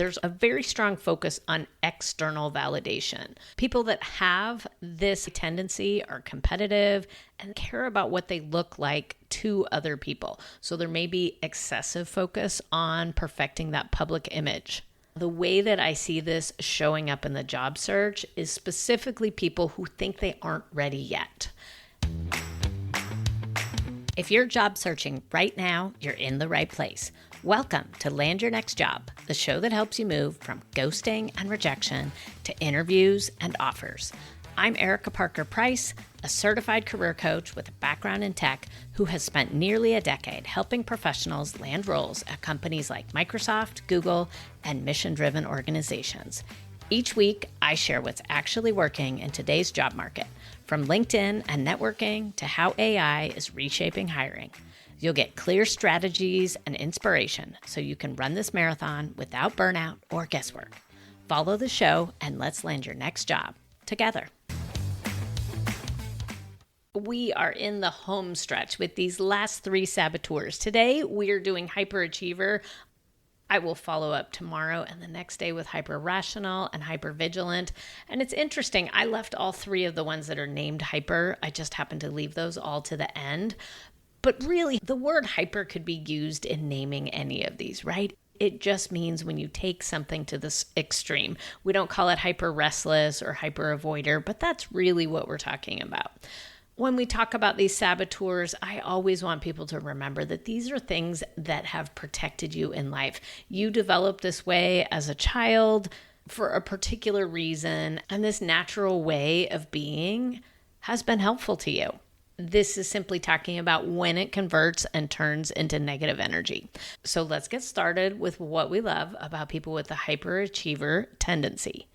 there's a very strong focus on external validation. People that have this tendency are competitive and care about what they look like to other people. So there may be excessive focus on perfecting that public image. The way that I see this showing up in the job search is specifically people who think they aren't ready yet. If you're job searching right now, you're in the right place. Welcome to Land Your Next Job, the show that helps you move from ghosting and rejection to interviews and offers. I'm Erika Parker-Price, a certified career coach with a background in tech who has spent nearly a decade helping professionals land roles at companies like Microsoft, Google, and mission-driven organizations. Each week, I share what's actually working in today's job market, from LinkedIn and networking to how AI is reshaping hiring. You'll get clear strategies and inspiration so you can run this marathon without burnout or guesswork. Follow the show and let's land your next job together. We are in the home stretch with these last 3 saboteurs. Today, we are doing Hyper-Achiever. I will follow up tomorrow and the next day with hyper-rational and hyper-vigilant. And it's interesting, I left all 3 of the ones that are named hyper. I just happened to leave those all to the end. But really, the word hyper could be used in naming any of these, right? It just means when you take something to this extreme. We don't call it hyper-restless or hyper-avoider, but that's really what we're talking about. When we talk about these saboteurs, I always want people to remember that these are things that have protected you in life. You developed this way as a child for a particular reason, and this natural way of being has been helpful to you. This is simply talking about when it converts and turns into negative energy. So let's get started with what we love about people with the hyperachiever tendency.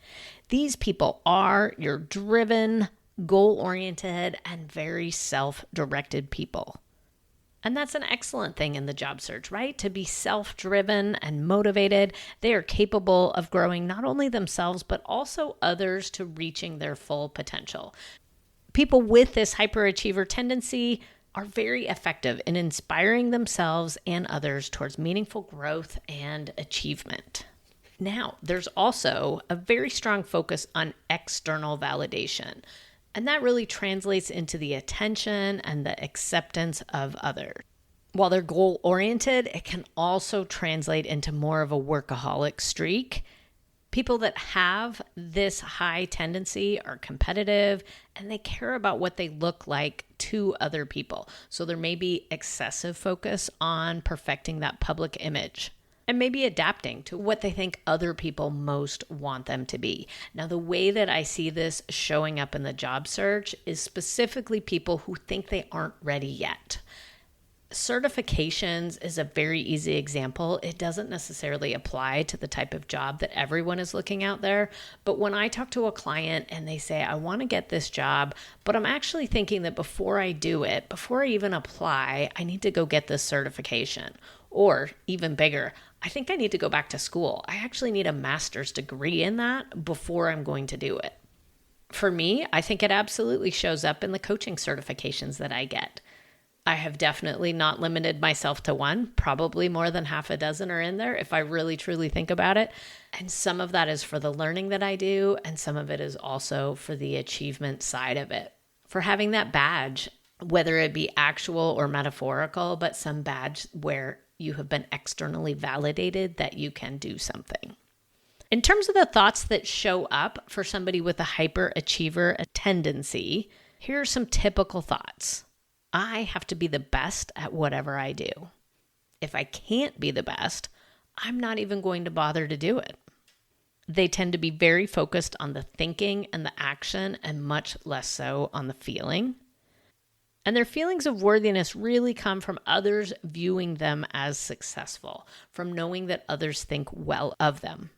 These people are your driven, goal-oriented, and very self-directed people. And that's an excellent thing in the job search, right? To be self-driven and motivated. They are capable of growing not only themselves, but also others to reaching their full potential. People with this hyperachiever tendency are very effective in inspiring themselves and others towards meaningful growth and achievement. Now, there's also a very strong focus on external validation. And that really translates into the attention and the acceptance of others. While they're goal-oriented, it can also translate into more of a workaholic streak. People that have this high tendency are competitive and they care about what they look like to other people. So there may be excessive focus on perfecting that public image and maybe adapting to what they think other people most want them to be. Now, the way that I see this showing up in the job search is specifically people who think they aren't ready yet. Certifications is a very easy example. It doesn't necessarily apply to the type of job that everyone is looking out there. But when I talk to a client and they say, I want to get this job, but I'm actually thinking that before I do it, before I even apply, I need to go get this certification. Or even bigger, I think I need to go back to school. I actually need a master's degree in that before I'm going to do it. For me, I think it absolutely shows up in the coaching certifications that I get. I have definitely not limited myself to one. Probably more than half a dozen are in there if I really truly think about it. And some of that is for the learning that I do, and some of it is also for the achievement side of it. For having that badge, whether it be actual or metaphorical, but some badge where you have been externally validated that you can do something. In terms of the thoughts that show up for somebody with a hyperachiever tendency, here are some typical thoughts. I have to be the best at whatever I do. If I can't be the best, I'm not even going to bother to do it. They tend to be very focused on the thinking and the action and much less so on the feeling. And their feelings of worthiness really come from others viewing them as successful, from knowing that others think well of them.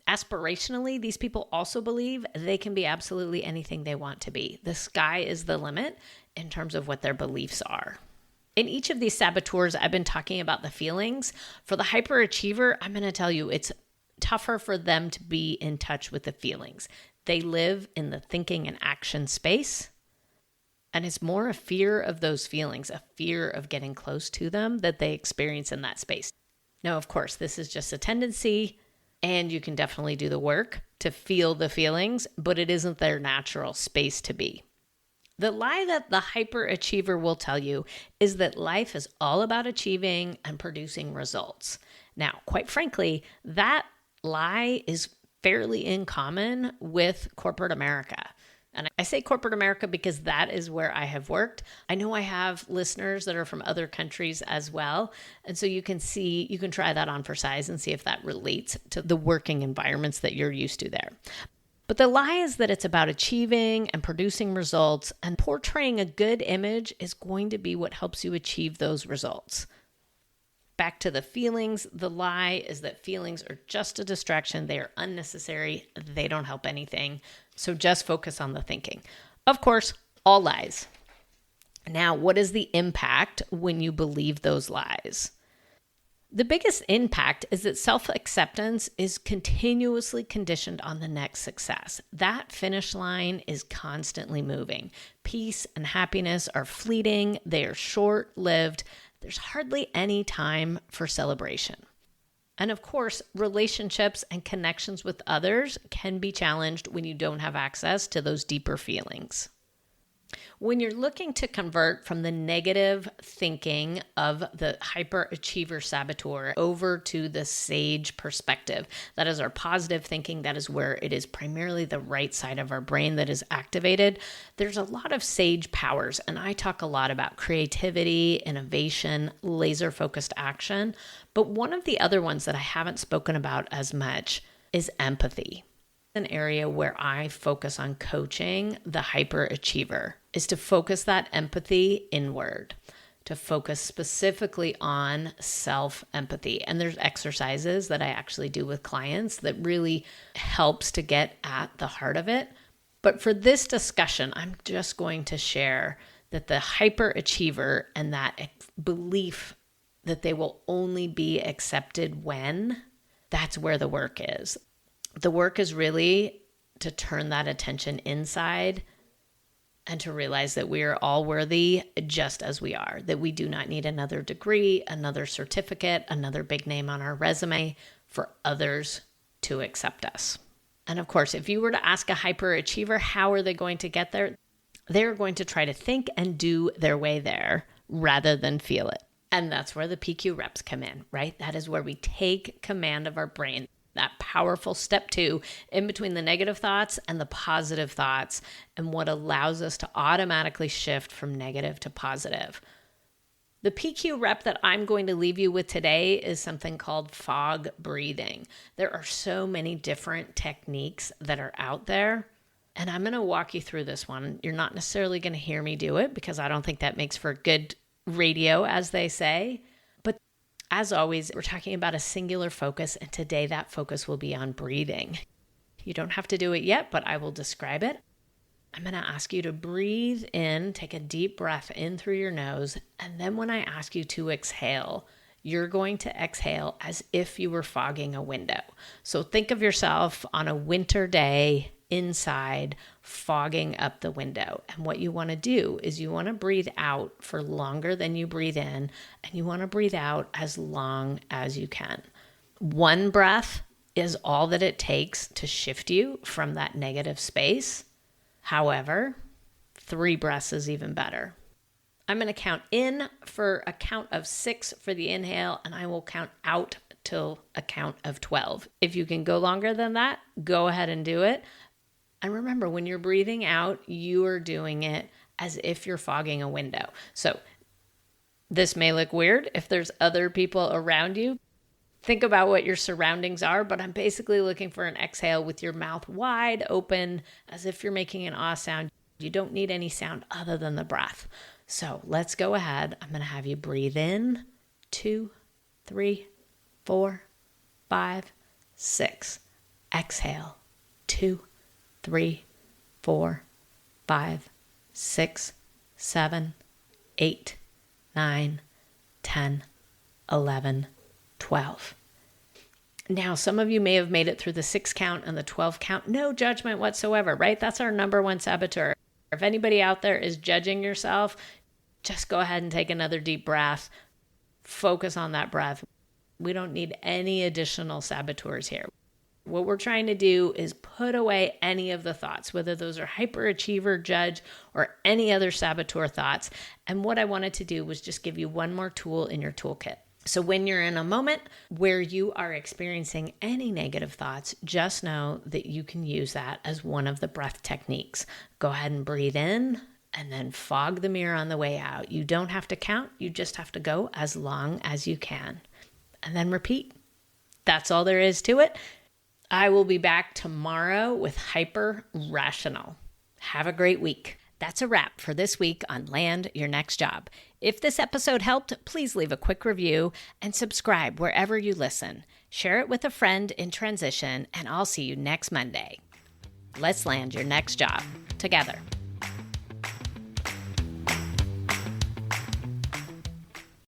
Aspirationally, these people also believe they can be absolutely anything they want to be. The sky is the limit in terms of what their beliefs are. In each of these saboteurs, I've been talking about the feelings. For the hyperachiever, I'm going to tell you it's tougher for them to be in touch with the feelings. They live in the thinking and action space. And it's more a fear of those feelings, a fear of getting close to them that they experience in that space. Now, of course, this is just a tendency. and you can definitely do the work to feel the feelings, but it isn't their natural space to be. The lie that the hyperachiever will tell you is that life is all about achieving and producing results. Now, quite frankly, that lie is fairly in common with corporate America. And I say corporate America because that is where I have worked. I know I have listeners that are from other countries as well. And so you can try that on for size and see if that relates to the working environments that you're used to there. But the lie is that it's about achieving and producing results, and portraying a good image is going to be what helps you achieve those results. Back to the feelings, the lie is that feelings are just a distraction. They are unnecessary. They don't help anything. So just focus on the thinking. Of course, all lies. Now, what is the impact when you believe those lies? The biggest impact is that self-acceptance is continuously conditioned on the next success. That finish line is constantly moving. Peace and happiness are fleeting. They are short-lived. There's hardly any time for celebration. And of course, relationships and connections with others can be challenged when you don't have access to those deeper feelings. When you're looking to convert from the negative thinking of the hyper-achiever saboteur over to the sage perspective, that is our positive thinking, that is where it is primarily the right side of our brain that is activated, there's a lot of sage powers. And I talk a lot about creativity, innovation, laser-focused action. But one of the other ones that I haven't spoken about as much is empathy. An area where I focus on coaching the hyperachiever is to focus that empathy inward, to focus specifically on self-empathy. And there's exercises that I actually do with clients that really helps to get at the heart of it. But for this discussion, I'm just going to share that the hyperachiever and that belief that they will only be accepted when, that's where the work is. The work is really to turn that attention inside and to realize that we are all worthy just as we are, that we do not need another degree, another certificate, another big name on our resume for others to accept us. And of course, if you were to ask a hyperachiever, how are they going to get there? They're going to try to think and do their way there rather than feel it. And that's where the PQ reps come in, right? That is where we take command of our brain. That powerful step 2 in between the negative thoughts and the positive thoughts, and what allows us to automatically shift from negative to positive. The PQ rep that I'm going to leave you with today is something called fog breathing. There are so many different techniques that are out there, and I'm going to walk you through this one. You're not necessarily going to hear me do it because I don't think that makes for good radio, as they say. As always, we're talking about a singular focus, and today that focus will be on breathing. You don't have to do it yet, but I will describe it. I'm going to ask you to breathe in, take a deep breath in through your nose, and then when I ask you to exhale, you're going to exhale as if you were fogging a window. So think of yourself on a winter day inside, fogging up the window. And what you want to do is you want to breathe out for longer than you breathe in, and you want to breathe out as long as you can. One breath is all that it takes to shift you from that negative space. However, 3 breaths is even better. I'm going to count in for a count of 6 for the inhale, and I will count out till a count of 12. If you can go longer than that, go ahead and do it. And remember, when you're breathing out, you are doing it as if you're fogging a window. So this may look weird if there's other people around you. Think about what your surroundings are, but I'm basically looking for an exhale with your mouth wide open as if you're making an ah sound. You don't need any sound other than the breath. So let's go ahead. I'm going to have you breathe in 2, 3, 4, 5, 6. Exhale 2, 3, 4, 5, 6, 7, 8, 9, 10, 11, 12. Now, some of you may have made it through the 6 count and the 12 count. No judgment whatsoever, right? That's our number one saboteur. If anybody out there is judging yourself, just go ahead and take another deep breath. Focus on that breath. We don't need any additional saboteurs here. What we're trying to do is put away any of the thoughts, whether those are hyperachiever, judge, or any other saboteur thoughts. And what I wanted to do was just give you one more tool in your toolkit. So when you're in a moment where you are experiencing any negative thoughts, just know that you can use that as one of the breath techniques. Go ahead and breathe in and then fog the mirror on the way out. You don't have to count. You just have to go as long as you can. And then repeat. That's all there is to it. I will be back tomorrow with Hyper-Rational. Have a great week. That's a wrap for this week on Land Your Next Job. If this episode helped, please leave a quick review and subscribe wherever you listen. Share it with a friend in transition, and I'll see you next Monday. Let's land your next job together.